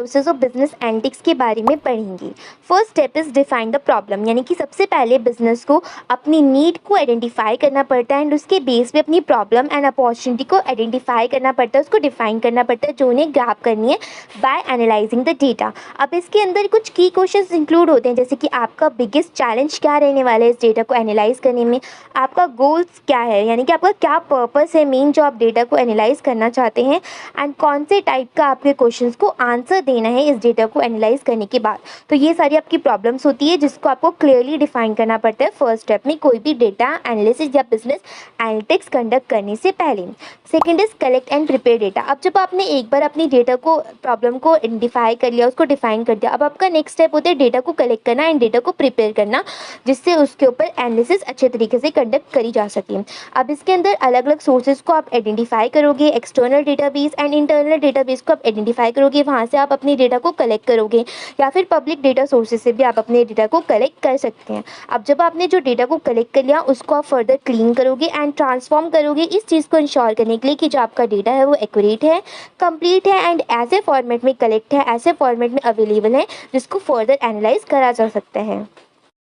Process of business analytics के बारे में पढ़ेंगे। First step is define the problem, यानी कि सबसे पहले बिजनेस को अपनी नीड को आइडेंटिफाई करना पड़ता है एंड उसके बेस पे अपनी प्रॉब्लम एंड अपॉर्चुनिटी को आइडेंटिफाई करना पड़ता है, उसको डिफाइन करना पड़ता है जो उन्हें ग्रैब करनी है बाय एनालाइजिंग द डेटा। अब इसके अंदर कुछ की क्वेश्चंस इंक्लूड होते हैं, जैसे कि आपका बिगेस्ट चैलेंज क्या रहने वाला है इस डेटा को एनालाइज करने में, आपका गोल्स क्या है, यानी कि आपका क्या पर्पस है मेन जो आप डेटा को एनालाइज करना चाहते हैं, एंड कौन से टाइप का आपके क्वेश्चंस को आंसर देना है इस डेटा को एनालाइज करने के बाद। तो ये सारी आपकी प्रॉब्लम्स होती है जिसको आपको क्लियरली डिफाइन करना पड़ता है फर्स्ट स्टेप में कोई भी डेटा एनालिसिस या बिजनेस एनालिटिक्स कंडक्ट करने से पहले। Second is collect and prepare data. अब जब आपने एक बार अपनी डेटा को प्रॉब्लम को आइडेंटिफाई कर लिया, उसको डिफाइन कर दिया, अब आपका नेक्स्ट स्टेप होता है डेटा को कलेक्ट करना एंड डेटा को प्रिपेयर करना, जिससे उसके ऊपर एनालिसिस अच्छे तरीके से कंडक्ट करी जा सके। अब इसके अंदर अलग अलग सोर्सेज को आप आइडेंटिफाई करोगे, external database and internal database को आप आइडेंटिफाई करोगे, वहाँ से आप अपने डेटा को कलेक्ट करोगे, या फिर पब्लिक डेटा सोर्सेज से भी आप अपने डेटा को कलेक्ट कर सकते हैं। अब जब आपने जो डेटा को कलेक्ट कर लिया उसको आप फर्दर क्लीन करोगे एंड ट्रांसफॉर्म करोगे इस चीज़ को इंश्योर करने के लिए कि जो आपका डेटा है वो एक्यूरेट है, कंप्लीट है एंड ऐसे फॉर्मेट में कलेक्ट है, ऐसे फॉर्मेट में अवेलेबल है जिसको फर्दर एनालाइज करा जा सकता है।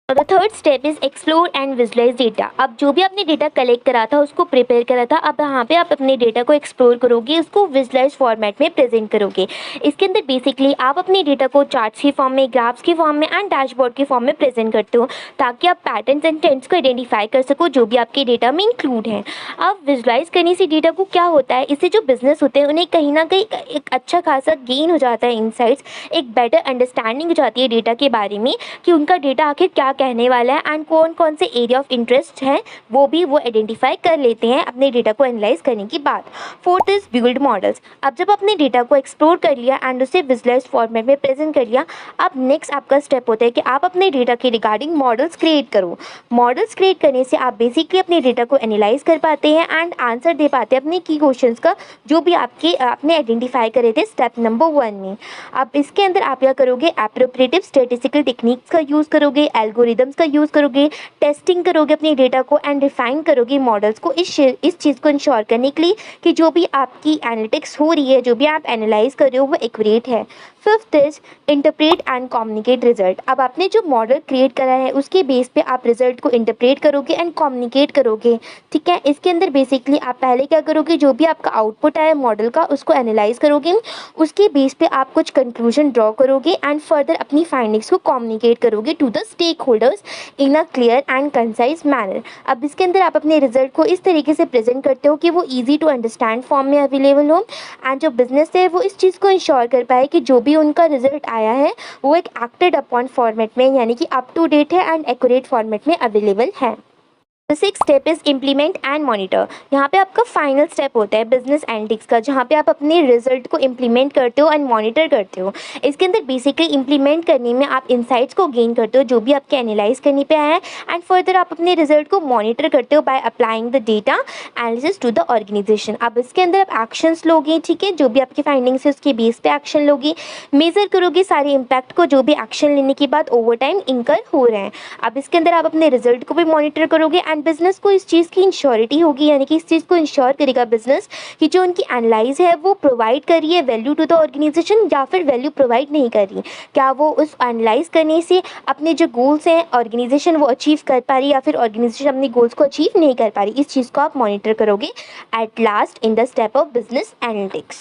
और the third step is explore and visualise data. अब जो भी आपने डेटा कलेक्ट करा था, उसको प्रिपेयर करा था, अब यहाँ पे आप अपने डेटा को एक्सप्लोर करोगे, उसको विजुलाइज फॉर्मेट में प्रेजेंट करोगे। इसके अंदर बेसिकली आप अपने डेटा को चार्ट्स की फॉर्म में, ग्राफ्स की फॉर्म में एंड डैशबोर्ड की फॉर्म में प्रेजेंट करते हो, ताकि आप पैटर्न्स एंड ट्रेंड्स को आइडेंटिफाई कर सको जो भी आपके डेटा में इंक्लूड हैं। अब विजुलाइज करने से डेटा को क्या होता है, इससे जो बिजनेस होते हैं उन्हें कहीं ना कहीं एक अच्छा खासा गेन हो जाता है, इनसाइट्स, एक बेटर अंडरस्टैंडिंग हो जाती है डेटा के बारे में कि उनका डेटा आखिर क्या कहने वाला है एंड कौन कौन से एरिया ऑफ इंटरेस्ट हैं वो भी वो आइडेंटिफाई कर लेते हैं अपने डेटा को एनालाइज करने के बाद। Fourth is build models. अब जब अपने डेटा को एक्सप्लोर कर लिया एंड उसे विजुअलाइज फॉर्मेट में प्रेजेंट कर लिया, अब नेक्स्ट आपका स्टेप होता है कि आप अपने डेटा के रिगार्डिंग मॉडल्स क्रिएट करो। मॉडल्स क्रिएट करने से आप बेसिकली अपने डेटा को एनालाइज कर पाते हैं एंड आंसर दे पाते हैं अपने की क्वेश्चंस का जो भी आपने आइडेंटिफाई करे थे स्टेप नंबर 1 में। अब इसके अंदर आप क्या करोगे, एप्रोप्रिएटिव स्टैटिस्टिकल टेक्निक्स का यूज़ करोगे, एल्गोरिदम्स का यूज़ करोगे, टेस्टिंग करोगे अपने डेटा को एंड रिफाइन करोगे मॉडल्स को इस चीज़ को इंश्योर करने के लिए कि जो भी आपकी एनालिटिक्स हो रही है, जो भी आप एनालाइज कर रहे हो वो एक्यूरेट है। Fifth is interpret and communicate result. अब आपने जो मॉडल क्रिएट करा है उसके बेस पे आप रिजल्ट को इंटरप्रेट करोगे एंड कम्युनिकेट करोगे, ठीक है। इसके अंदर बेसिकली आप पहले क्या करोगे, जो भी आपका आउटपुट आया मॉडल का उसको एनालाइज करोगे, उसके बेस पे आप कुछ कंक्लूजन ड्रॉ करोगे एंड फर्दर अपनी फाइंडिंग्स को कम्युनिकेट करोगे to the stakeholders in a clear and concise manner. अब इसके अंदर आप अपने रिजल्ट को इस तरीके से प्रेजेंट करते हो कि वो ईजी टू अंडरस्टैंड फॉर्म में अवेलेबल हो एंड जो बिजनेस है वो इस चीज़ को इंश्योर कर पाए कि जो भी उनका रिजल्ट आया है वो एक एक्टेड अपॉन फॉर्मेट में, यानी कि अप टू डेट है एंड एक्यूरेट फॉर्मेट में अवेलेबल है। The six step is implement and monitor. यहाँ पे आपका फाइनल स्टेप होता है बिजनेस एनालिटिक्स का, जहाँ पे आप अपने रिजल्ट को इम्प्लीमेंट करते हो एंड मॉनिटर करते हो। इसके अंदर बेसिकली इम्प्लीमेंट करने में आप इंसाइट्स को गेन करते हो जो भी आपके एनालाइज करने पे आया है एंड फर्दर आप अपने रिजल्ट को मॉनिटर करते हो by applying the data analysis to the organisation. अब इसके अंदर आप एक्शंस लोगे, ठीक है, जो भी आपकी फाइंडिंग्स है उसके बेस पे एक्शन लोगे, मेजर करोगे सारे इम्पैक्ट को जो भी एक्शन लेने के बाद ओवर टाइम इंकर हो रहे हैं। अब इसके अंदर आप अपने रिजल्ट को भी मॉनिटर करोगे एंड बिजनेस को इस चीज़ की इंश्योरिटी होगी, यानी कि इस चीज़ को इंश्योर करेगा बिजनेस कि जो उनकी एनालाइज है वो प्रोवाइड कर रही है वैल्यू टू द ऑर्गेनाइजेशन या फिर वैल्यू प्रोवाइड नहीं कर रही, क्या वो उस एनालाइज करने से अपने जो गोल्स हैं ऑर्गेनाइजेशन वो अचीव कर पा रही है या फिर ऑर्गेनाइजेशन अपने गोल्स को अचीव नहीं कर पा रही। इस चीज़ को आप मॉनिटर करोगे at last in the step of business analytics.